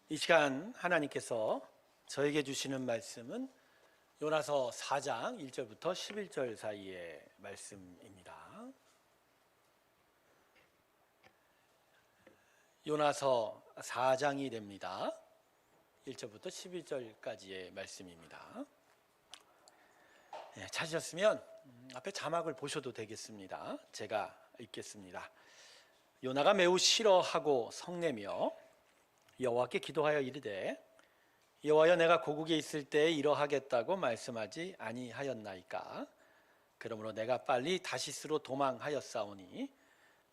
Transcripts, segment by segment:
이 시간 하나님께서 저에게 주시는 말씀은 요나서 4장 1절부터 11절 사이의 말씀입니다. 요나서 4장이 됩니다. 1절부터 11절까지의 말씀입니다. 찾으셨으면 앞에 자막을 보셔도 되겠습니다. 제가 읽겠습니다. 요나가 매우 싫어하고 성내며 여호와께 기도하여 이르되 여호와여, 내가 고국에 있을 때에 이러하겠다고 말씀하지 아니하였나이까? 그러므로 내가 빨리 다시스로 도망하였사오니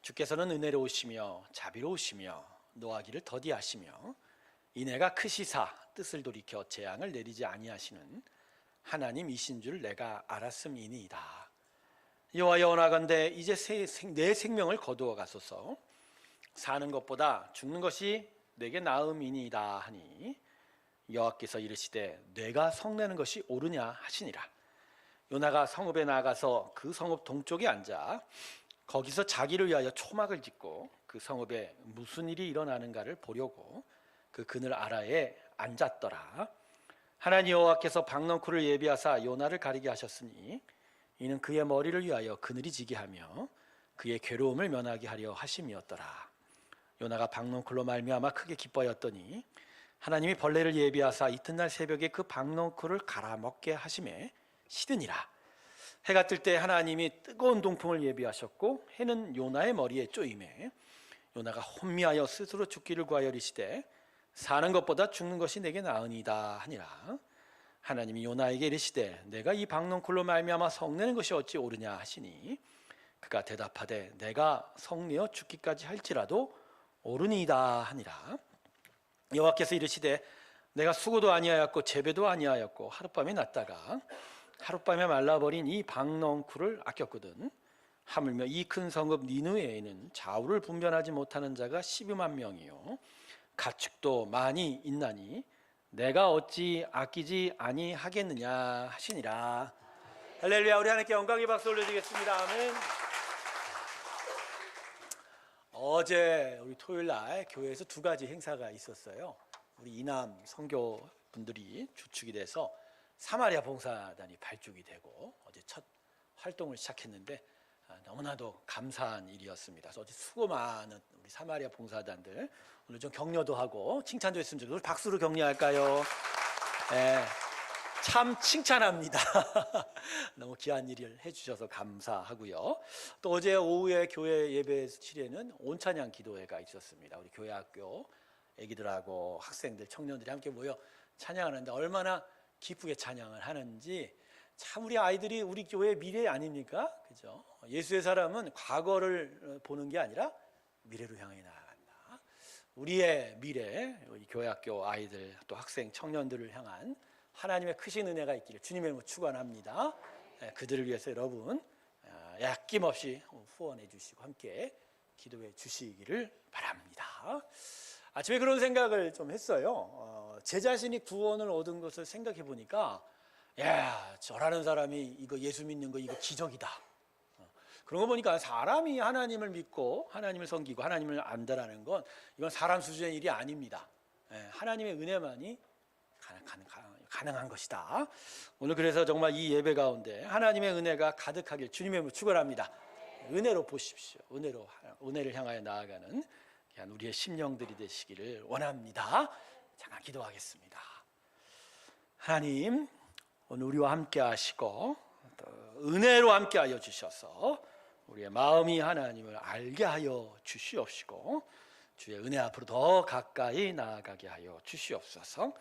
주께서는 은혜로우시며 자비로우시며 노하기를 더디하시며 이내가 크시사 뜻을 돌이켜 재앙을 내리지 아니하시는 하나님이신 줄 내가 알았음이니이다. 여호와여, 원하건대 이제 내 생명을 거두어 가소서. 사는 것보다 죽는 것이 내게 나음이니이다 하니 여호와께서 이르시되 내가 성내는 것이 옳으냐 하시니라. 요나가 성읍에 나가서 그 성읍 동쪽에 앉아 거기서 자기를 위하여 초막을 짓고 그 성읍에 무슨 일이 일어나는가를 보려고 그 그늘 아래에 앉았더라. 하나님 여호와께서 박넝쿨을 예비하사 요나를 가리게 하셨으니 이는 그의 머리를 위하여 그늘이 지게 하며 그의 괴로움을 면하게 하려 하심이었더라. 요나가 박넝쿨로 말미암아 크게 기뻐하였더니 하나님이 벌레를 예비하사 이튿날 새벽에 그 박넝쿨을 갈아먹게 하심에 시드니라. 해가 뜰 때 하나님이 뜨거운 동풍을 예비하셨고 해는 요나의 머리에 쪼임에 요나가 혼미하여 스스로 죽기를 구하여 이르시되 사는 것보다 죽는 것이 내게 나으니이다 하니라. 하나님이 요나에게 이르시되 내가 이 박넝쿨로 말미암아 성내는 것이 어찌 옳으냐 하시니 그가 대답하되 내가 성내어 죽기까지 할지라도 옳으니이다 하니라. 여호와께서 이르시되 내가 수고도 아니하였고 재배도 아니하였고 하룻밤에 났다가 하룻밤에 말라버린 이 박넝쿨을 아꼈거든. 하물며 이 큰 성읍 니느웨에는 좌우를 분별하지 못하는 자가 12만 명이요 가축도 많이 있나니 내가 어찌 아끼지 아니하겠느냐 하시니라. 할렐루야. 우리 하나님께 영광의 박수 올려드리겠습니다. 아멘. 어제 우리 토요일날 교회에서 두 가지 행사가 있었어요. 우리 이남 선교 분들이 주축이 돼서 사마리아 봉사단이 발족이 되고 어제 첫 활동을 시작했는데 너무나도 감사한 일이었습니다. 그래서 어제 수고 많은 우리 사마리아 봉사단들 오늘 좀 격려도 하고 칭찬도 했으면 좋겠어요. 박수로 격려할까요? 네, 참 칭찬합니다. 너무 귀한 일을 해주셔서 감사하고요. 또 어제 오후에 교회 예배 실에는 온찬양 기도회가 있었습니다. 우리 교회 학교 애기들하고 학생들, 청년들이 함께 모여 찬양하는데 얼마나 기쁘게 찬양을 하는지. 참 우리 아이들이 우리 교회의 미래 아닙니까? 그죠? 예수의 사람은 과거를 보는 게 아니라 미래로 향해 나아간다. 우리의 미래, 우리 교회 학교 아이들 또 학생 청년들을 향한 하나님의 크신 은혜가 있기를 주님의 이름으로 축원합니다. 그들을 위해서 여러분 아낌없이 후원해 주시고 함께 기도해 주시기를 바랍니다. 아침에 그런 생각을 좀 했어요. 제 자신이 구원을 얻은 것을 생각해 보니까 야, 저라는 사람이 이거 예수 믿는 거 이거 기적이다. 그런 거 보니까 사람이 하나님을 믿고 하나님을 섬기고 하나님을 안다라는 건 이건 사람 수준의 일이 아닙니다. 하나님의 은혜만이 가능한 것이다. 오늘 그래서 정말 이 예배 가운데 하나님의 은혜가 가득하길 주님의 이름으로 축원합니다. 은혜로 보십시오. 은혜를 향하여 나아가는 우리의 심령들이 되시기를 원합니다. 잠깐 기도하겠습니다. 하나님, 오늘 우리와 함께 하시고 또 은혜로 함께 하여 주셔서 우리의 마음이 하나님을 알게 하여 주시옵시고 주의 은혜 앞으로 더 가까이 나아가게 하여 주시옵소서.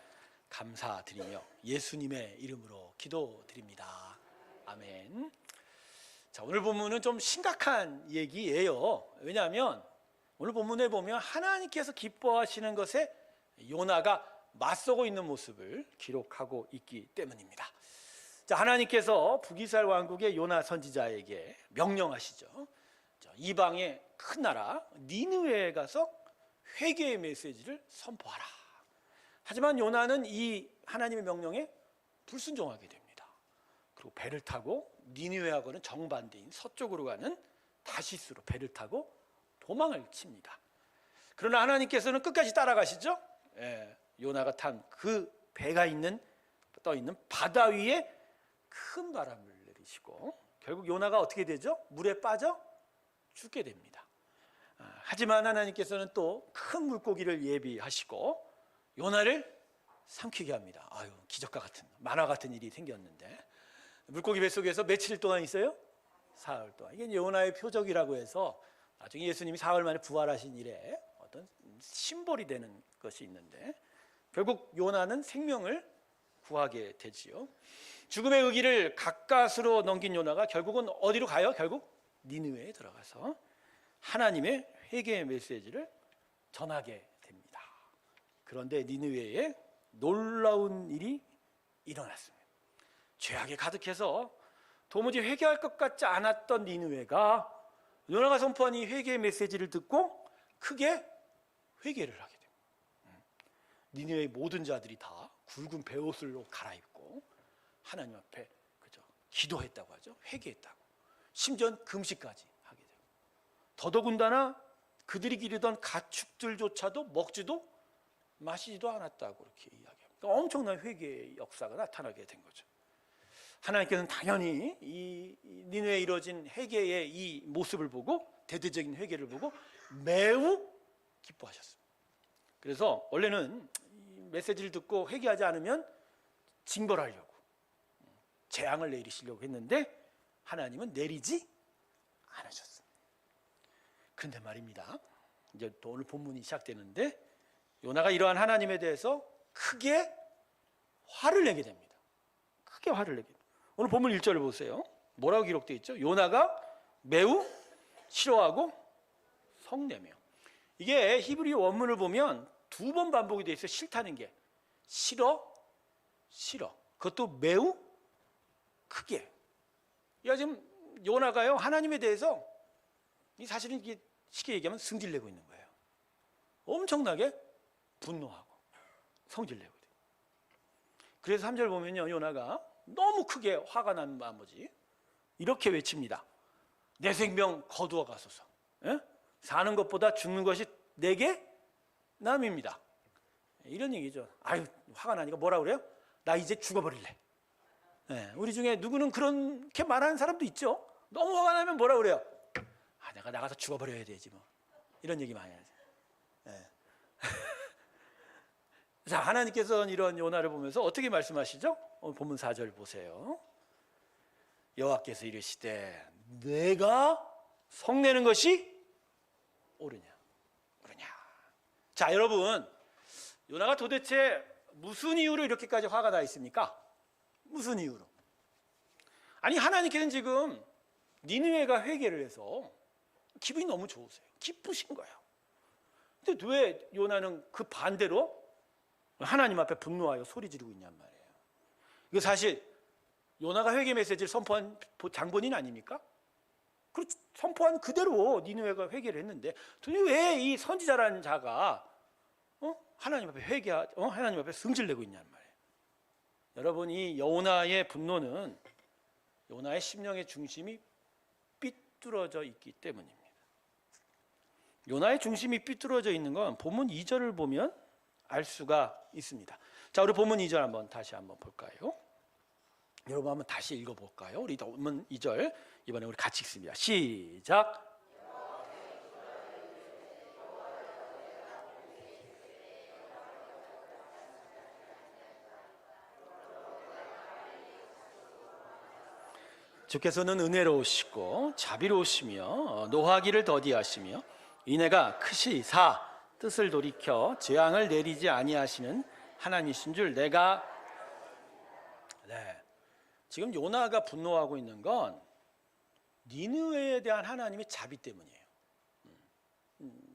감사드리며 예수님의 이름으로 기도드립니다. 아멘. 자, 오늘 본문은 좀 심각한 얘기예요. 왜냐하면 오늘 본문에 보면 하나님께서 기뻐하시는 것에 요나가 맞서고 있는 모습을 기록하고 있기 때문입니다. 자, 하나님께서 북이스라엘 왕국의 요나 선지자에게 명령하시죠. 이방의 큰 나라 니느웨에 가서 회개의 메시지를 선포하라. 하지만 요나는 이 하나님의 명령에 불순종하게 됩니다. 그리고 배를 타고 니느웨하고는 정반대인 서쪽으로 가는 다시스로 배를 타고 도망을 칩니다. 그러나 하나님께서는 끝까지 따라가시죠. 요나가 탄 그 배가 떠 있는 바다 위에 큰 바람을 내리시고 결국 요나가 어떻게 되죠? 물에 빠져 죽게 됩니다. 하지만 하나님께서는 또 큰 물고기를 예비하시고 요나를 삼키게 합니다. 아유, 기적과 같은 만화 같은 일이 생겼는데 물고기 뱃속에서 며칠 동안 있어요? 사흘 동안. 이게 요나의 표적이라고 해서 나중에 예수님이 사흘 만에 부활하신 일에 어떤 심볼이 되는 것이 있는데 결국 요나는 생명을 구하게 되지요. 죽음의 의기를 가까스로 넘긴 요나가 결국은 어디로 가요? 결국 니느웨에 들어가서 하나님의 회개의 메시지를 전하게 됩니다. 그런데 니느웨에 놀라운 일이 일어났습니다. 죄악에 가득해서 도무지 회개할 것 같지 않았던 니느웨가 요나가 선포한 이 회개의 메시지를 듣고 크게 회개를 하게 됩니다. 니느웨의 모든 자들이 다 굵은 베옷을 갈아입고 하나님 앞에 기도했다고 하죠. 회개했다고. 심지어 금식까지 하게 되고 더더군다나 그들이 기르던 가축들조차도 먹지도 마시지도 않았다고 그렇게 이야기합니다. 그러니까 엄청난 회개의 역사가 나타나게 된 거죠. 하나님께서는 당연히 이 니느웨에 이루어진 회개의 이 모습을 보고 대대적인 회개를 보고 매우 기뻐하셨습니다. 그래서 원래는 이 메시지를 듣고 회개하지 않으면 징벌하려고 재앙을 내리시려고 했는데 하나님은 내리지 않으셨습니다. 그런데 말입니다. 이제 또 오늘 본문이 시작되는데 요나가 이러한 하나님에 대해서 크게 화를 내게 됩니다. 크게 화를 내게 됩니다. 오늘 본문 1절을 보세요. 뭐라고 기록되어 있죠? 요나가 매우 싫어하고 성내며. 이게 히브리 원문을 보면 2번 반복이 되어 있어요. 싫다는 게 싫어. 그것도 매우 크게. 야, 지금 요나가요 하나님에 대해서 사실은 이게 쉽게 얘기하면 승질내고 있는 거예요. 엄청나게 분노하고 성질내고 돼요. 그래서 3절 보면요, 요나가 너무 크게 화가 난 나머지 이렇게 외칩니다. 내 생명 거두어 가소서. 예? 사는 것보다 죽는 것이 내게 남입니다. 이런 얘기죠. 아유, 화가 나니까 뭐라 그래요? 나 이제 죽어버릴래. 예, 우리 중에 누구는 그렇게 말하는 사람도 있죠. 너무 화가 나면 뭐라 그래요? 아, 내가 나가서 죽어버려야 되지 뭐. 이런 얘기 많이 하죠. 예. 자, 하나님께서는 이런 요나를 보면서 어떻게 말씀하시죠? 오늘 본문 4절 보세요. 여호와께서 이르시되 내가 성내는 것이 옳으냐. 자, 여러분, 요나가 도대체 무슨 이유로 이렇게까지 화가 나 있습니까? 무슨 이유로? 아니, 하나님께서는 지금 니느웨가 회개를 해서 기분이 너무 좋으세요. 기쁘신 거예요. 근데 왜 요나는 그 반대로 하나님 앞에 분노하여 소리 지르고 있냔 말이에요. 이거 사실 요나가 회개 메시지를 선포한 장본인 아닙니까? 그 선포한 그대로 니느웨가 회개를 했는데 도대체 왜 이 선지자라는 자가 하나님 앞에 하나님 앞에 승질내고 있냔 말이에요. 여러분, 이 요나의 분노는 요나의 심령의 중심이 삐뚤어져 있기 때문입니다. 요나의 중심이 삐뚤어져 있는 건 본문 2절을 보면 알 수가 있습니다. 자, 우리 본문 2절 다시 한번 볼까요? 여러분 한번 다시 읽어볼까요? 우리 본문 2절 이번에 우리 같이 읽습니다. 시작. 주께서는 은혜로우시고 자비로우시며 노하기를 더디하시며 인애가 크시사 뜻을 돌이켜 재앙을 내리지 아니하시는 하나님이신 줄 내가. 지금 요나가 분노하고 있는 건 니느웨에 대한 하나님의 자비 때문이에요.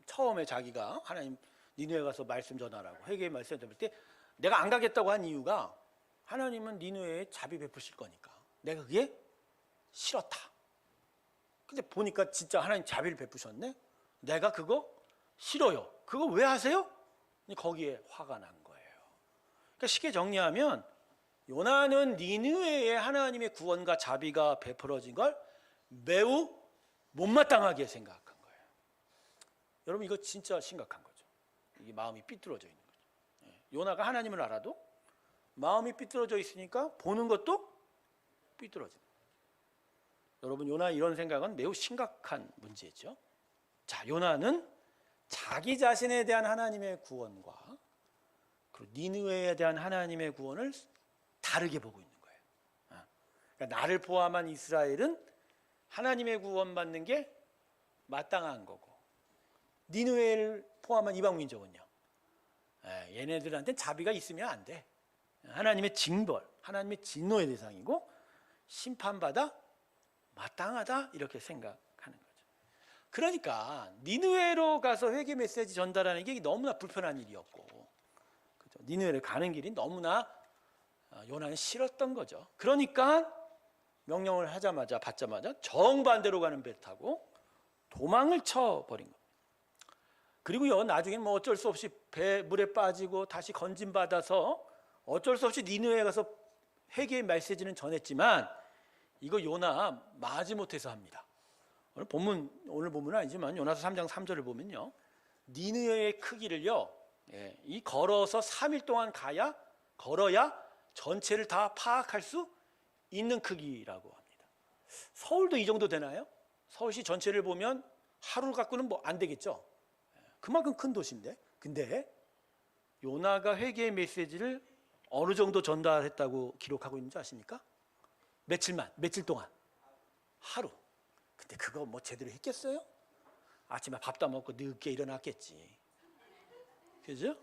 처음에 자기가 하나님 니느웨 가서 말씀 전하라고 회개의 말씀 전할 때 내가 안 가겠다고 한 이유가 하나님은 니느웨에 자비 베푸실 거니까 내가 그게 싫었다. 근데 보니까 진짜 하나님 자비를 베푸셨네. 내가 그거 싫어요. 그거 왜 하세요? 거기에 화가 난 거예요. 그러니까 쉽게 정리하면 요나는 니느웨에 하나님의 구원과 자비가 베풀어진 걸 매우 못마땅하게 생각한 거예요. 여러분, 이거 진짜 심각한 거죠. 이게 마음이 삐뚤어져 있는 거죠. 요나가 하나님을 알아도 마음이 삐뚤어져 있으니까 보는 것도 삐뚤어집니다. 여러분, 요나 이런 생각은 매우 심각한 문제죠. 자, 요나는 자기 자신에 대한 하나님의 구원과 그리고 니느웨에 대한 하나님의 구원을 다르게 보고 있는 거예요. 그러니까 나를 포함한 이스라엘은 하나님의 구원받는 게 마땅한 거고, 니느웨를 포함한 이방 민족은요, 얘네들한테는 자비가 있으면 안 돼. 하나님의 징벌, 하나님의 진노의 대상이고 심판받아 마땅하다, 이렇게 생각하는 거죠. 그러니까 니느웨로 가서 회개 메시지 전달하는 게 너무나 불편한 일이었고, 그죠? 니느웨를 가는 길이 너무나 요나는 싫었던 거죠. 그러니까 명령을 받자마자 정반대로 가는 배를 타고 도망을 쳐버린 겁니다. 그리고요, 나중에 뭐 어쩔 수 없이 배 물에 빠지고 다시 건짐받아서 어쩔 수 없이 니느웨에 가서 회개의 메시지는 전했지만 이거 요나 마지못해서 합니다. 오늘 본문은 아니지만 요나서 3장 3절을 보면요, 니느웨의 크기를요, 이 걸어서 3일 동안 걸어야 전체를 다 파악할 수 있는 크기라고 합니다. 서울도 이 정도 되나요? 서울시 전체를 보면 하루 갖고는 뭐 안 되겠죠. 그만큼 큰 도시인데, 근데 요나가 회개의 메시지를 어느 정도 전달했다고 기록하고 있는지 아십니까? 며칠 동안, 하루. 근데 그거 뭐 제대로 했겠어요? 아침에 밥도 안 먹고 늦게 일어났겠지. 그죠?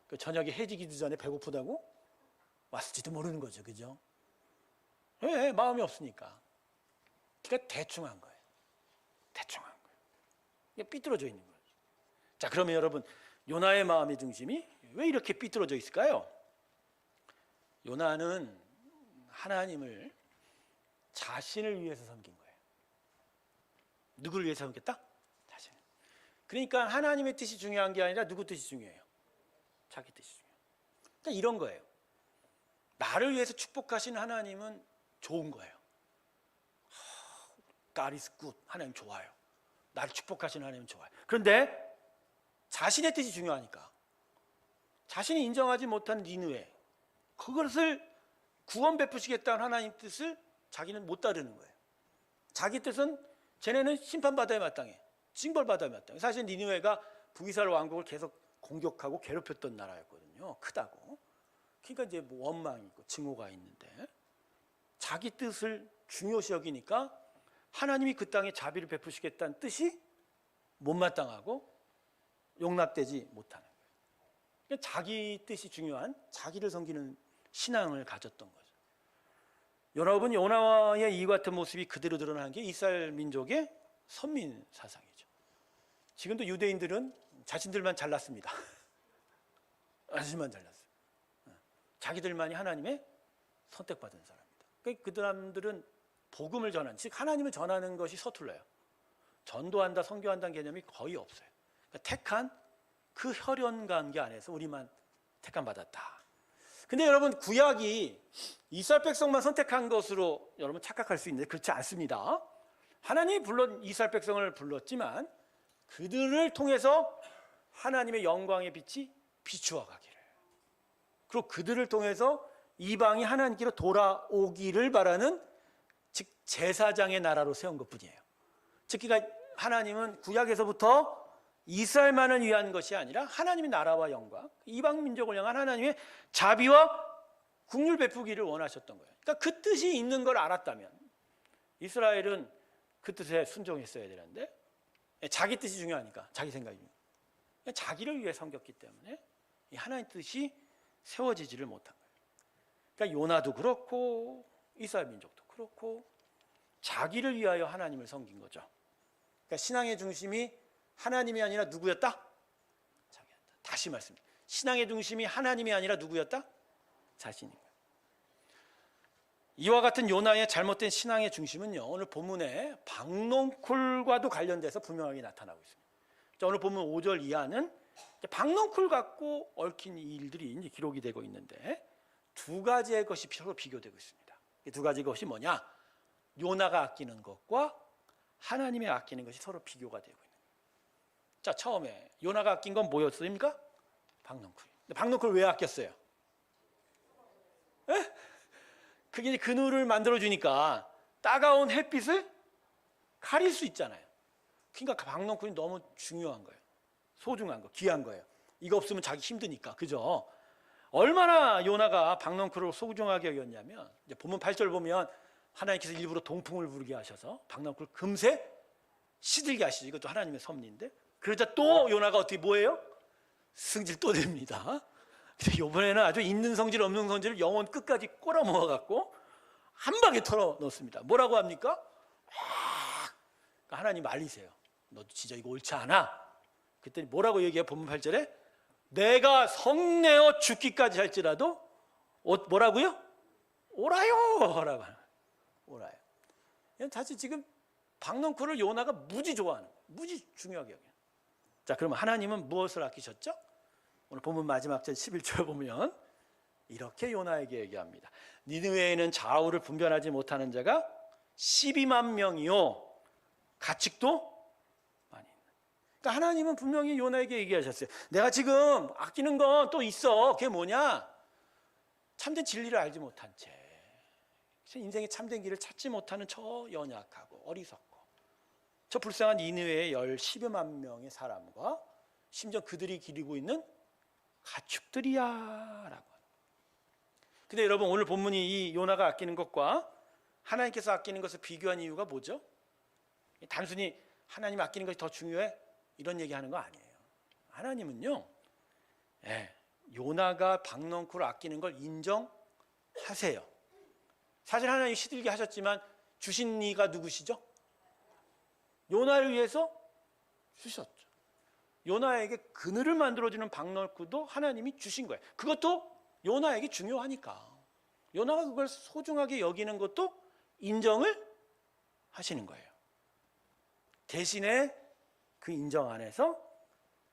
그 저녁에 해지기도 전에 배고프다고 왔을지도 모르는 거죠. 그죠? 왜? 마음이 없으니까. 그러니까 대충 한 거예요. 대충 한 거예요. 이게 삐뚤어져 있는 거예요. 자, 그러면 여러분, 요나의 마음의 중심이 왜 이렇게 삐뚤어져 있을까요? 요나는 하나님을 자신을 위해서 섬긴 거예요. 누구를 위해서 섬겼다? 자신. 그러니까 하나님의 뜻이 중요한 게 아니라 누구 뜻이 중요해요? 자기 뜻이 중요해요. 그러니까 이런 거예요. 나를 위해서 축복하신 하나님은 좋은 거예요. God is good. 하나님 좋아요. 나를 축복하시는 하나님 좋아요. 그런데 자신의 뜻이 중요하니까 자신이 인정하지 못한 니느웨, 그것을 구원 베푸시겠다는 하나님 뜻을 자기는 못 따르는 거예요. 자기 뜻은 쟤네는 심판받아야 마땅해, 징벌받아야 마땅해. 사실 니느웨가 북이스라엘 왕국을 계속 공격하고 괴롭혔던 나라였거든요. 크다고. 그러니까 이제 뭐 원망이 있고 증오가 있는데, 자기 뜻을 중요시 여기니까 하나님이 그 땅에 자비를 베푸시겠다는 뜻이 못마땅하고 용납되지 못하는 거예요. 그러니까 자기 뜻이 중요한, 자기를 섬기는 신앙을 가졌던 거죠. 여러분, 요나의 이 같은 모습이 그대로 드러난 게 이스라엘 민족의 선민 사상이죠. 지금도 유대인들은 자신들만 잘났습니다. 자신만 잘났어요. 자기들만이 하나님의 선택받은 사람입니다. 그러니까 그 사람들은 복음을 전하는, 즉 하나님을 전하는 것이 서툴러요. 전도한다, 선교한다는 개념이 거의 없어요. 그러니까 택한 그 혈연 관계 안에서 우리만 택함 받았다. 근데 여러분, 구약이 이스라엘 백성만 선택한 것으로 여러분 착각할 수 있는데 그렇지 않습니다. 하나님이 물론 이스라엘 백성을 불렀지만 그들을 통해서 하나님의 영광의 빛이 비추어 가기를, 그리고 그들을 통해서 이방이 하나님께로 돌아오기를 바라는, 즉 제사장의 나라로 세운 것뿐이에요. 즉 그러니까 하나님은 구약에서부터 이스라엘만을 위한 것이 아니라 하나님의 나라와 영광, 이방 민족을 향한 하나님의 자비와 국률 베푸기를 원하셨던 거예요. 그러니까 그 뜻이 있는 걸 알았다면 이스라엘은 그 뜻에 순종했어야 되는데, 자기 뜻이 중요하니까, 자기 생각이 중요해요. 자기를 위해 섬겼기 때문에 이 하나님의 뜻이 세워지지를 못한 거예요. 그러니까 요나도 그렇고 이스라엘 민족도 그렇고 자기를 위하여 하나님을 섬긴 거죠. 그러니까 신앙의 중심이 하나님이 아니라 누구였다? 자기였다. 다시 말씀드립니다. 신앙의 중심이 하나님이 아니라 누구였다? 자신인 거예요. 이와 같은 요나의 잘못된 신앙의 중심은요, 오늘 본문의 박농쿨과도 관련돼서 분명하게 나타나고 있습니다. 자, 오늘 본문 5절 이하는 박농쿨 갖고 얽힌 일들이 이제 기록이 되고 있는데, 두 가지의 것이 서로 비교되고 있습니다. 이 두 가지 것이 뭐냐? 요나가 아끼는 것과 하나님의 아끼는 것이 서로 비교가 되고 있는 거예요. 자, 처음에 요나가 아낀 건 뭐였습니까? 박농쿨입니다. 근데 박넝쿨을 왜 아꼈어요? 에? 그게 그늘을 만들어 주니까 따가운 햇빛을 가릴 수 있잖아요. 그러니까 박넝쿨이 너무 중요한 거예요. 소중한 거, 귀한 거예요. 이거 없으면 자기 힘드니까. 그죠? 얼마나 요나가 박넝쿨을 소중하게 여겼냐면, 이제 본문 8절 보면 하나님께서 일부러 동풍을 부르게 하셔서 박넝쿨 금세 시들게 하시죠. 이것도 하나님의 섭리인데. 그러자 또 요나가 어떻게 뭐예요? 승질 또 냅니다. 근데 이번에는 아주 있는 성질 없는 성질을 영혼 끝까지 꼬라모아 갖고 한 방에 털어 넣습니다. 뭐라고 합니까? 그러니까 하나님 말리세요. 너 진짜 이거 옳지 않아. 그랬더니 뭐라고 얘기해요? 본문 8절에 내가 성내어 죽기까지 할지라도 뭐라고요? 오라요 라고 하는 거예요. 오라요. 사실 지금 박넝쿨을 요나가 무지 좋아하는 거예요. 무지 중요하게 여겨요. 자, 그러면 하나님은 무엇을 아끼셨죠? 오늘 본문 마지막 절 11절 보면 이렇게 요나에게 얘기합니다. 니느웨에는 좌우를 분별하지 못하는 자가 12만 명이요 가축도 많이 있는. 그러니까 하나님은 분명히 요나에게 얘기하셨어요. 내가 지금 아끼는 건 또 있어. 그게 뭐냐? 참된 진리를 알지 못한 채 인생의 참된 길을 찾지 못하는 저 연약하고 어리석고 저 불쌍한 니느웨의 12만 명의 사람과 심지어 그들이 기르고 있는 가축들이야 라고. 근데 여러분 오늘 본문이 이 요나가 아끼는 것과 하나님께서 아끼는 것을 비교한 이유가 뭐죠? 단순히 하나님 아끼는 것이 더 중요해? 이런 얘기하는 거 아니에요. 하나님은요, 요나가 박넝쿨을 아끼는 걸 인정하세요. 사실 하나님이 시들게 하셨지만 주신 이가 누구시죠? 요나를 위해서 주셨죠. 요나에게 그늘을 만들어주는 박넝쿨도 하나님이 주신 거예요. 그것도 요나에게 중요하니까 요나가 그걸 소중하게 여기는 것도 인정을 하시는 거예요. 대신에 그 인정 안에서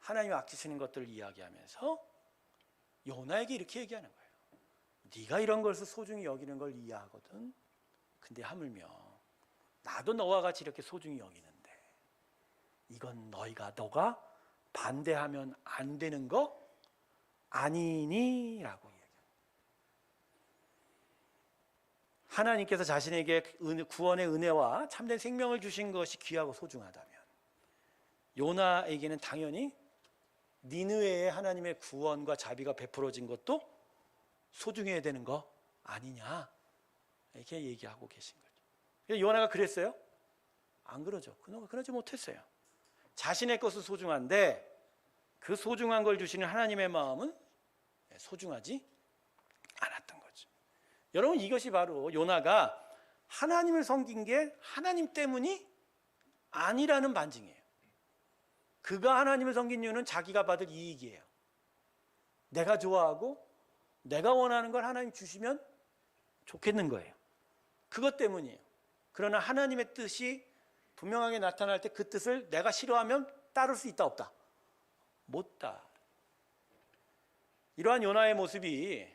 하나님이 아끼시는 것들을 이야기하면서 요나에게 이렇게 얘기하는 거예요. 네가 이런 것을 소중히 여기는 걸 이해하거든. 근데 하물며 나도 너와 같이 이렇게 소중히 여기는데 이건 너가 반대하면 안 되는 거 아니니? 라고 얘기합니다. 하나님께서 자신에게 구원의 은혜와 참된 생명을 주신 것이 귀하고 소중하다면 요나에게는 당연히 니느웨에 하나님의 구원과 자비가 베풀어진 것도 소중해야 되는 거 아니냐 이렇게 얘기하고 계신 거죠. 요나가 그랬어요? 안 그러죠. 그러지 못했어요. 자신의 것은 소중한데 그 소중한 걸 주시는 하나님의 마음은 소중하지 않았던 거죠. 여러분 이것이 바로 요나가 하나님을 섬긴 게 하나님 때문이 아니라는 반증이에요. 그가 하나님을 섬긴 이유는 자기가 받을 이익이에요. 내가 좋아하고 내가 원하는 걸 하나님 주시면 좋겠는 거예요. 그것 때문이에요. 그러나 하나님의 뜻이 분명하게 나타날 때 그 뜻을 내가 싫어하면 따를 수 있다 없다? 못 따. 이러한 요나의 모습이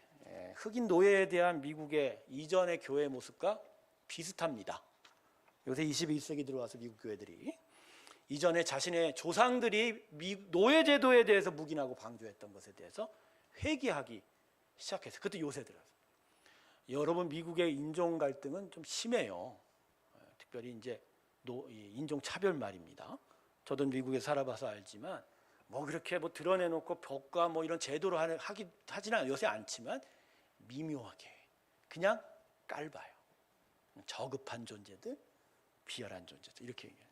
흑인 노예에 대한 미국의 이전의 교회 모습과 비슷합니다. 요새 21세기 들어와서 미국 교회들이 이전에 자신의 조상들이 노예 제도에 대해서 묵인하고 방조했던 것에 대해서 회개하기 시작했어요. 그때 요새 들어서. 여러분 미국의 인종 갈등은 좀 심해요. 특별히 이제 인종 차별 말입니다. 저도 미국에 살아봐서 알지만 뭐 그렇게 뭐 드러내놓고 법과 뭐 이런 제도로 하지는 요새 않지만 미묘하게 그냥 깔봐요. 저급한 존재들, 비열한 존재들 이렇게 얘기해요.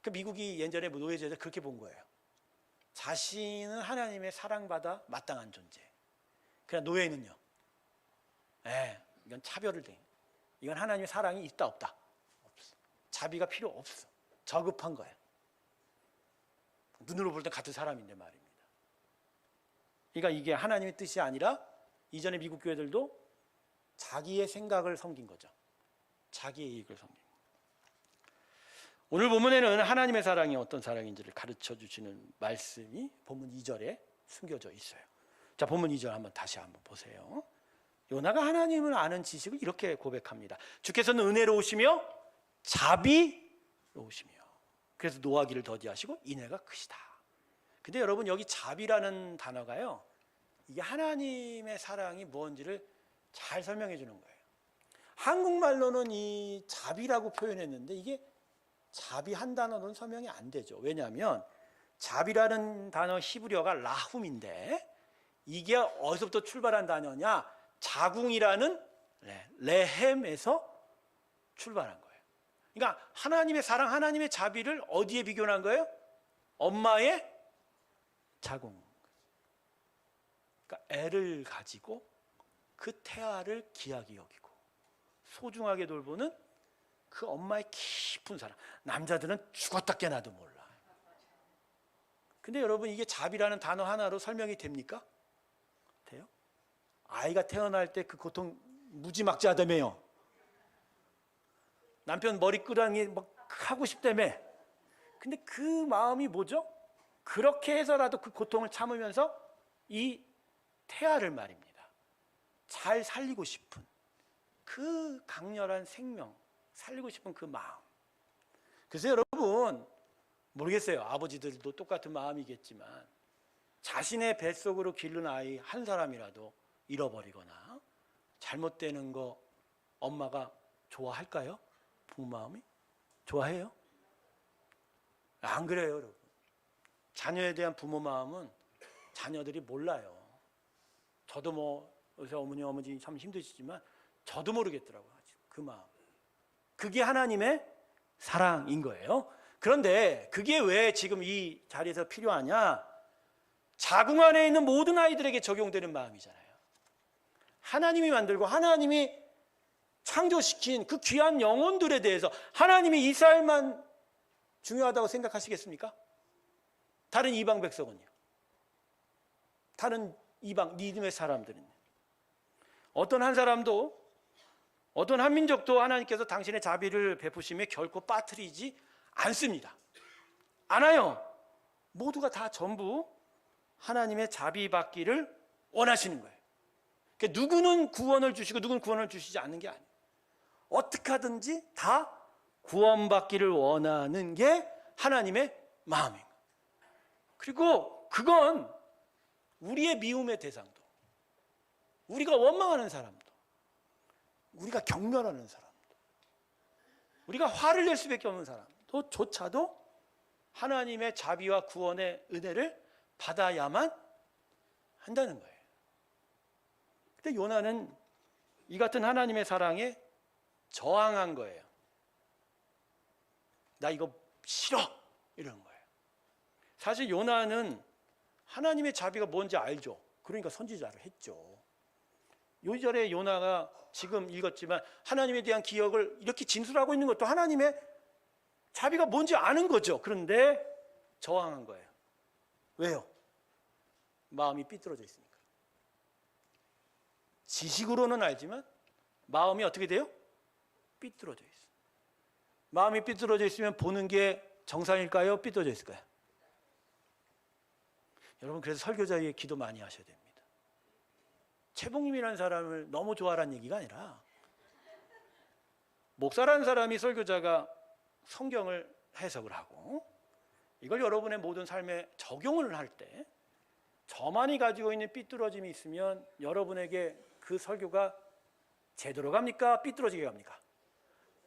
그 미국이 예전에 노예제도 그렇게 본 거예요. 자신은 하나님의 사랑받아 마땅한 존재. 그냥 노예는요. 이건 차별을 대. 이건 하나님의 사랑이 있다 없다? 없어. 자비가 필요 없어. 저급한 거야. 눈으로 볼 땐 같은 사람인데 말입니다. 그러니까 이게 하나님의 뜻이 아니라 이전에 미국 교회들도 자기의 생각을 섬긴 거죠. 자기의 이익을 섬긴 거죠. 오늘 본문에는 하나님의 사랑이 어떤 사랑인지를 가르쳐 주시는 말씀이 본문 2절에 숨겨져 있어요. 자, 본문 2절 다시 한번 보세요. 요나가 하나님을 아는 지식을 이렇게 고백합니다. 주께서는 은혜로우시며 자비로우시며 그래서 노하기를 더디하시고 인애가 크시다. 근데 여러분 여기 자비라는 단어가요, 이게 하나님의 사랑이 뭔지를 잘 설명해 주는 거예요. 한국말로는 이 자비라고 표현했는데 이게 자비 한 단어로는 설명이 안 되죠. 왜냐하면 자비라는 단어 히브리어가 라훔인데 이게 어디서부터 출발한 단어냐? 자궁이라는 레헴에서 출발한 거예요. 그러니까 하나님의 사랑, 하나님의 자비를 어디에 비교한 거예요? 엄마의 자궁. 그러니까 애를 가지고 그 태아를 귀하게 여기고 소중하게 돌보는 그 엄마의 깊은 사랑. 남자들은 죽었다 깨나도 몰라. 근데 여러분 이게 자비라는 단어 하나로 설명이 됩니까? 돼요? 아이가 태어날 때 그 고통 무지막지하다며요. 남편 머리끄랑이 막 하고 싶다며. 근데 그 마음이 뭐죠? 그렇게 해서라도 그 고통을 참으면서 이 태아를 말입니다, 잘 살리고 싶은 그 강렬한 생명, 살리고 싶은 그 마음. 그래서 여러분 모르겠어요, 아버지들도 똑같은 마음이겠지만 자신의 뱃속으로 기른 아이 한 사람이라도 잃어버리거나 잘못되는 거 엄마가 좋아할까요? 부모 마음이? 좋아해요? 안 그래요, 여러분. 자녀에 대한 부모 마음은 자녀들이 몰라요. 저도 뭐 요새 어머니 참 힘드시지만 저도 모르겠더라고요, 그 마음. 그게 하나님의 사랑인 거예요. 그런데 그게 왜 지금 이 자리에서 필요하냐? 자궁 안에 있는 모든 아이들에게 적용되는 마음이잖아요. 하나님이 만들고 하나님이 창조시킨 그 귀한 영혼들에 대해서 하나님이 이스라엘만 중요하다고 생각하시겠습니까? 다른 이방 백성은요? 다른 이방 믿음의 사람들은요? 어떤 한 사람도, 어떤 한 민족도 하나님께서 당신의 자비를 베푸심에 결코 빠뜨리지 않습니다. 않아요. 모두가 다 전부 하나님의 자비 받기를 원하시는 거예요. 그러니까 누구는 구원을 주시고 누구는 구원을 주시지 않는 게 아니에요. 어떻게 하든지 다 구원받기를 원하는 게 하나님의 마음입니다. 그리고 그건 우리의 미움의 대상도, 우리가 원망하는 사람도, 우리가 경멸하는 사람도, 우리가 화를 낼 수밖에 없는 사람도 조차도 하나님의 자비와 구원의 은혜를 받아야만 한다는 거예요. 근데 요나는 이 같은 하나님의 사랑에 저항한 거예요. 나 이거 싫어! 이런 거예요. 사실 요나는 하나님의 자비가 뭔지 알죠. 그러니까 선지자를 했죠. 요절에 요나가 지금 읽었지만 하나님에 대한 기억을 이렇게 진술하고 있는 것도 하나님의 자비가 뭔지 아는 거죠. 그런데 저항한 거예요. 왜요? 마음이 삐뚤어져 있으니까. 지식으로는 알지만 마음이 어떻게 돼요? 삐뚤어져 있어요. 마음이 삐뚤어져 있으면 보는 게 정상일까요? 삐뚤어져 있을까요? 여러분, 그래서 설교자에게 기도 많이 하셔야 됩니다. 최봉님이라는 사람을 너무 좋아하라는 얘기가 아니라 목사라는 사람이 설교자가 성경을 해석을 하고 이걸 여러분의 모든 삶에 적용을 할 때 저만이 가지고 있는 삐뚤어짐이 있으면 여러분에게 그 설교가 제대로 갑니까? 삐뚤어지게 갑니까?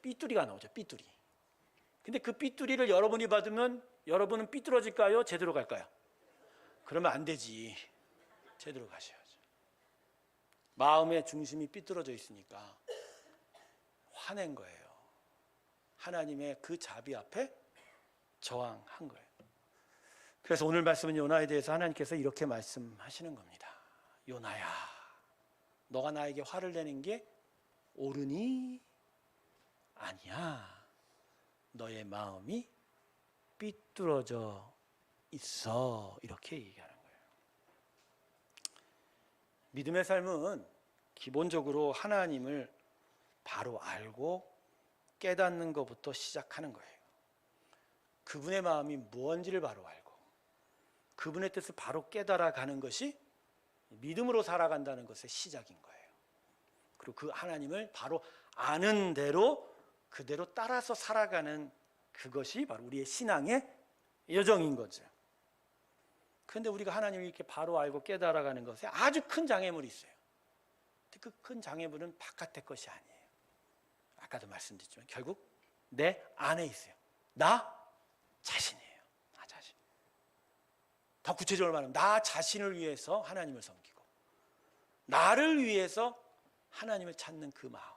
삐뚤이가 나오죠. 삐뚤이. 근데 그 삐뚤이를 여러분이 받으면 여러분은 삐뚤어질까요? 제대로 갈까요? 그러면 안 되지. 제대로 가셔야죠. 마음의 중심이 삐뚤어져 있으니까 화낸 거예요. 하나님의 그 자비 앞에 저항한 거예요. 그래서 오늘 말씀은 요나에 대해서 하나님께서 이렇게 말씀하시는 겁니다. 요나야, 너가 나에게 화를 내는 게 옳으니? 아니야. 너의 마음이 삐뚤어져 있어. 이렇게 얘기하는 거예요. 믿음의 삶은 기본적으로 하나님을 바로 알고 깨닫는 것부터 시작하는 거예요. 그분의 마음이 무엇인지를 바로 알고 그분의 뜻을 바로 깨달아가는 것이 믿음으로 살아간다는 것의 시작인 거예요. 그리고 그 하나님을 바로 아는 대로 그대로 따라서 살아가는 그것이 바로 우리의 신앙의 여정인 거죠. 그런데 우리가 하나님을 이렇게 바로 알고 깨달아가는 것에 아주 큰 장애물이 있어요. 그 큰 장애물은 바깥의 것이 아니에요. 아까도 말씀드렸지만 결국 내 안에 있어요. 나 자신이에요. 나 자신. 더 구체적으로 말하면 나 자신을 위해서 하나님을 섬기고 나를 위해서 하나님을 찾는 그 마음.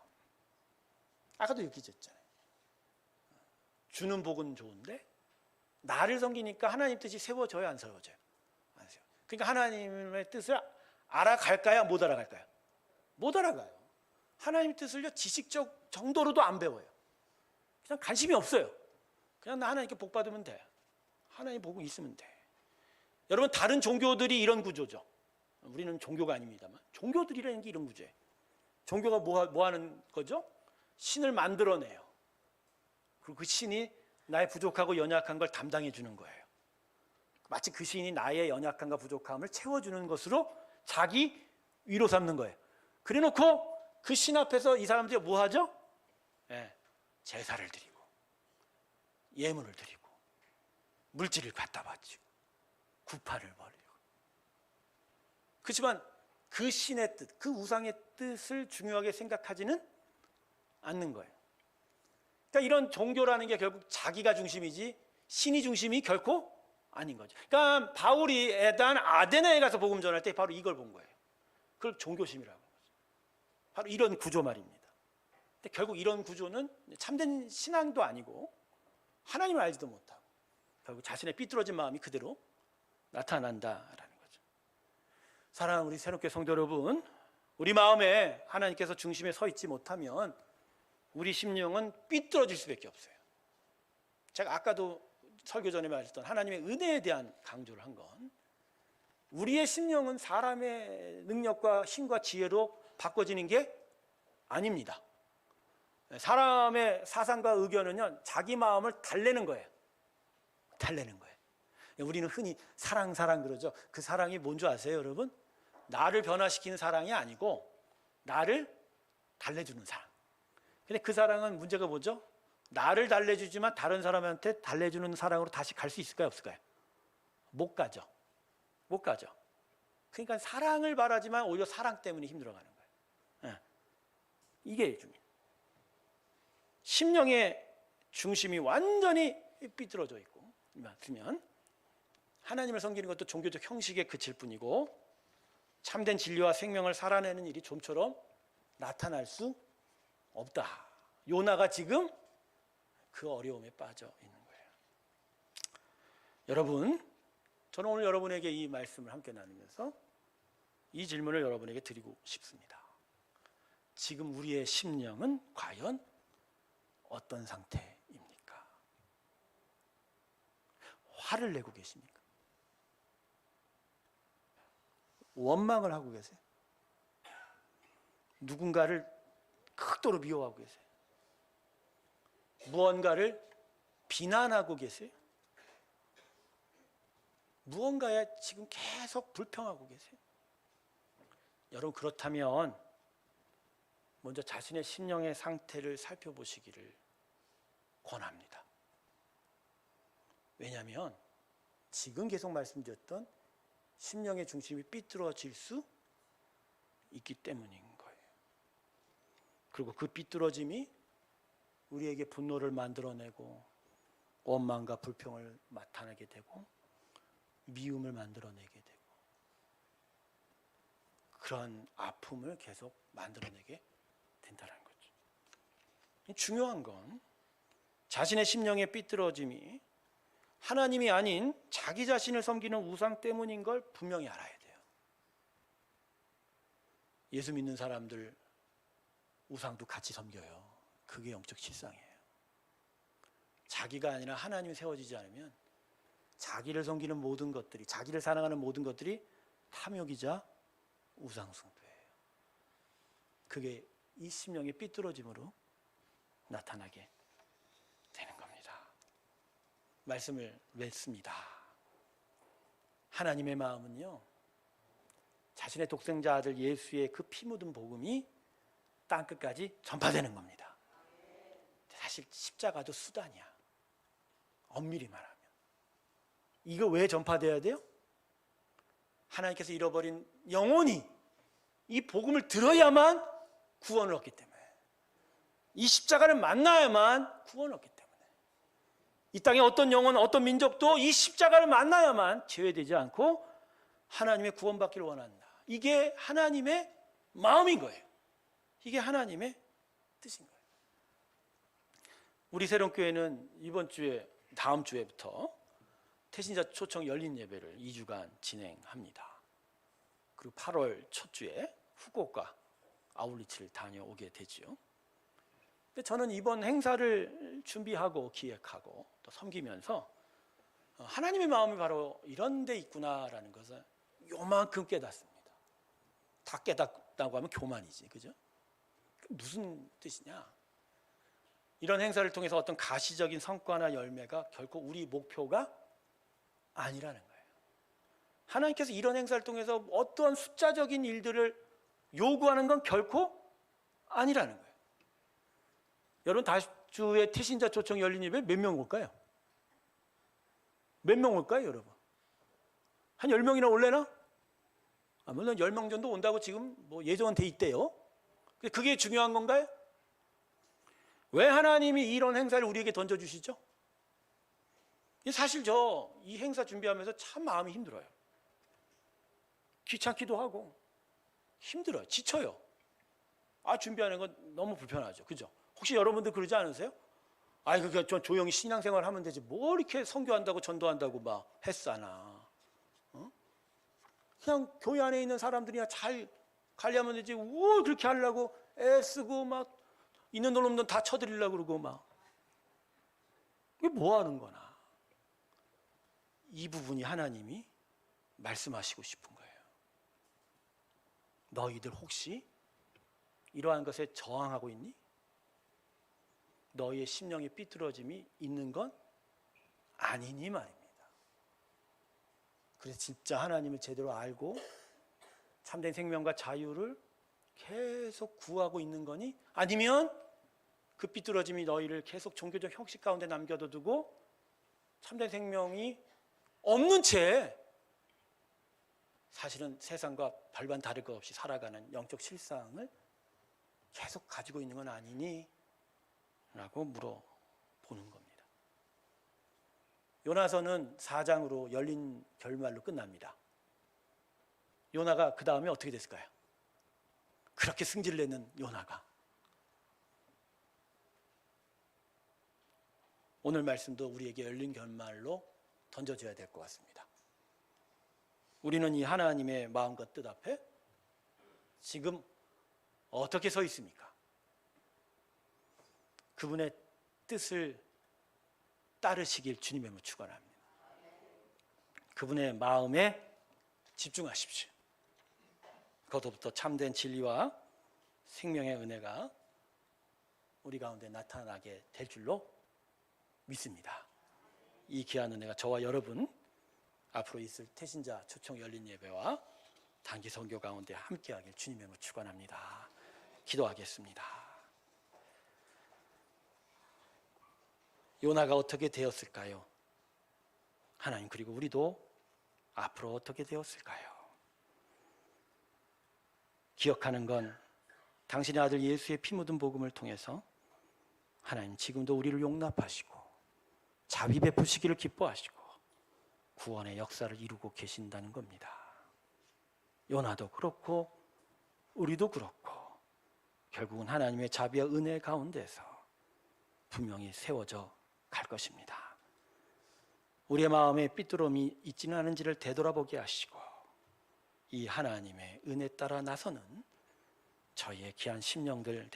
아까도 얘기했잖아요. 주는 복은 좋은데 나를 섬기니까 하나님 뜻이 세워져요, 안 세워져요? 안 세워. 그러니까 하나님의 뜻을 알아갈까요, 못 알아갈까요? 못 알아가요. 하나님 뜻을요 지식적 정도로도 안 배워요. 그냥 관심이 없어요. 그냥 나 하나님께 복 받으면 돼. 하나님 보고 있으면 돼. 여러분 다른 종교들이 이런 구조죠. 우리는 종교가 아닙니다만 종교들이라는 게 이런 구조예요. 종교가 뭐 하는 거죠? 신을 만들어내요. 그리고 그 신이 나의 부족하고 연약한 걸 담당해 주는 거예요. 마치 그 신이 나의 연약함과 부족함을 채워주는 것으로 자기 위로 삼는 거예요. 그래 놓고 그 신 앞에서 이 사람들이 뭐 하죠? 제사를 드리고 예물을 드리고 물질을 갖다 바치고 구파를 벌이고. 그렇지만 그 신의 뜻, 그 우상의 뜻을 중요하게 생각하지는 않는 거예요. 그러니까 이런 종교라는 게 결국 자기가 중심이지 신이 중심이 결코 아닌 거죠. 그러니까 바울이 아데나에 가서 복음 전할 때 바로 이걸 본 거예요. 그걸 종교심이라고 하는 거죠. 바로 이런 구조 말입니다. 근데 결국 이런 구조는 참된 신앙도 아니고 하나님을 알지도 못하고 결국 자신의 삐뚤어진 마음이 그대로 나타난다라는 거죠. 사랑하는 우리 새롭게 성도 여러분, 우리 마음에 하나님께서 중심에 서 있지 못하면 우리 심령은 삐뚤어질 수밖에 없어요. 제가 아까도 설교 전에 말했던 하나님의 은혜에 대한 강조를 한 건 우리의 심령은 사람의 능력과 힘과 지혜로 바꿔지는 게 아닙니다. 사람의 사상과 의견은요 자기 마음을 달래는 거예요. 달래는 거예요. 우리는 흔히 사랑 그러죠. 그 사랑이 뭔 줄 아세요, 여러분? 나를 변화시키는 사랑이 아니고 나를 달래주는 사랑. 근데 그 사랑은 문제가 뭐죠? 나를 달래주지만 다른 사람한테 달래주는 사랑으로 다시 갈 수 있을까요, 없을까요? 못 가죠. 못 가죠. 그러니까 사랑을 바라지만 오히려 사랑 때문에 힘들어가는 거예요. 이게 중요해요. 심령의 중심이 완전히 삐뚤어져 있고 맞으면 하나님을 섬기는 것도 종교적 형식에 그칠 뿐이고 참된 진리와 생명을 살아내는 일이 좀처럼 나타날 수 없다. 요나가 지금 그 어려움에 빠져 있는 거예요. 여러분, 저는 오늘 여러분에게 이 말씀을 함께 나누면서 이 질문을 여러분에게 드리고 싶습니다. 지금 우리의 심령은 과연 어떤 상태입니까? 화를 내고 계십니까? 원망을 하고 계세요? 누군가를 극도로 미워하고 계세요? 무언가를 비난하고 계세요? 무언가에 지금 계속 불평하고 계세요? 여러분 그렇다면 먼저 자신의 심령의 상태를 살펴보시기를 권합니다. 왜냐하면 지금 계속 말씀드렸던 심령의 중심이 삐뚤어질 수 있기 때문인 거예요. 그리고 그 삐뚤어짐이 우리에게 분노를 만들어내고 원망과 불평을 나타내게 되고 미움을 만들어내게 되고 그런 아픔을 계속 만들어내게 된다는 거죠. 중요한 건 자신의 심령의 삐뚤어짐이 하나님이 아닌 자기 자신을 섬기는 우상 때문인 걸 분명히 알아야 돼요. 예수 믿는 사람들 우상도 같이 섬겨요. 그게 영적 실상이에요. 자기가 아니라 하나님이 세워지지 않으면 자기를 섬기는 모든 것들이, 자기를 사랑하는 모든 것들이 탐욕이자 우상숭배예요. 그게 이 심령의 삐뚤어짐으로 나타나게 되는 겁니다. 말씀을 맺습니다. 하나님의 마음은요, 자신의 독생자 아들 예수의 그 피 묻은 복음이 땅끝까지 전파되는 겁니다. 사실 십자가도 수단이야. 엄밀히 말하면. 이거 왜 전파돼야 돼요? 하나님께서 잃어버린 영혼이 이 복음을 들어야만 구원을 얻기 때문에, 이 십자가를 만나야만 구원을 얻기 때문에, 이 땅에 어떤 영혼, 어떤 민족도 이 십자가를 만나야만 제외되지 않고 하나님의 구원받기를 원한다. 이게 하나님의 마음인 거예요. 이게 하나님의 뜻인 거예요. 우리 새롬교회는 이번 주에, 다음 주에부터 태신자 초청 열린 예배를 2주간 진행합니다. 그리고 8월 첫 주에 후쿠오카 아울리치를 다녀오게 되지요. 근데 저는 이번 행사를 준비하고 기획하고 또 섬기면서 하나님의 마음이 바로 이런 데 있구나라는 것을 요만큼 깨닫습니다. 다 깨닫다고 하면 교만이지, 그죠? 무슨 뜻이냐? 이런 행사를 통해서 어떤 가시적인 성과나 열매가 결코 우리 목표가 아니라는 거예요. 하나님께서 이런 행사를 통해서 어떠한 숫자적인 일들을 요구하는 건 결코 아니라는 거예요. 여러분, 다음 주에 태신자 초청 열린 예배 몇 명 올까요? 몇 명 올까요, 여러분? 한 10명이나 올래나? 물론 10명 정도 온다고 지금 뭐 예정은 돼 있대요. 그게 중요한 건가요? 왜 하나님이 이런 행사를 우리에게 던져주시죠? 사실 저 이 행사 준비하면서 참 마음이 힘들어요. 귀찮기도 하고 힘들어요. 지쳐요. 준비하는 건 너무 불편하죠. 그죠? 혹시 여러분들 그러지 않으세요? 그냥 좀 조용히 신앙생활 하면 되지 뭘 이렇게 선교한다고 전도한다고 막 했사나. 그냥 교회 안에 있는 사람들이 잘 관리하면 되지 뭘 그렇게 하려고 애쓰고 막 있는 돈 없는 돈 다 쳐드리려고 그러고 막. 이게 뭐 하는 거나. 이 부분이 하나님이 말씀하시고 싶은 거예요. 너희들 혹시 이러한 것에 저항하고 있니? 너희의 심령의 삐뚤어짐이 있는 건 아니니 말입니다. 그래서 진짜 하나님을 제대로 알고 참된 생명과 자유를 계속 구하고 있는 거니? 아니면 그 삐뚤어짐이 너희를 계속 종교적 형식 가운데 남겨두고 참된 생명이 없는 채 사실은 세상과 별반 다를 것 없이 살아가는 영적 실상을 계속 가지고 있는 건 아니니? 라고 물어보는 겁니다. 요나서는 4장으로 열린 결말로 끝납니다. 요나가 그 다음에 어떻게 됐을까요? 그렇게 승질을 내는 요나가 오늘 말씀도 우리에게 열린 결말로 던져져야 될 것 같습니다. 우리는 이 하나님의 마음과 뜻 앞에 지금 어떻게 서 있습니까? 그분의 뜻을 따르시길 주님의 이름으로 축원합니다. 그분의 마음에 집중하십시오. 거기서부터 참된 진리와 생명의 은혜가 우리 가운데 나타나게 될 줄로 믿습니다. 이 귀한 은혜가 저와 여러분 앞으로 있을 태신자 초청 열린 예배와 단기 선교 가운데 함께하길 주님의 이름으로 축원합니다. 기도하겠습니다. 요나가 어떻게 되었을까요? 하나님, 그리고 우리도 앞으로 어떻게 되었을까요? 기억하는 건 당신의 아들 예수의 피 묻은 복음을 통해서 하나님 지금도 우리를 용납하시고 자비 베푸시기를 기뻐하시고 구원의 역사를 이루고 계신다는 겁니다. 요나도 그렇고 우리도 그렇고 결국은 하나님의 자비와 은혜 가운데서 분명히 세워져 갈 것입니다. 우리의 마음에 삐뚤음이 있지는 않은지를 되돌아보게 하시고 이 하나님의 은혜 따라 나서는 저희의 귀한 심령들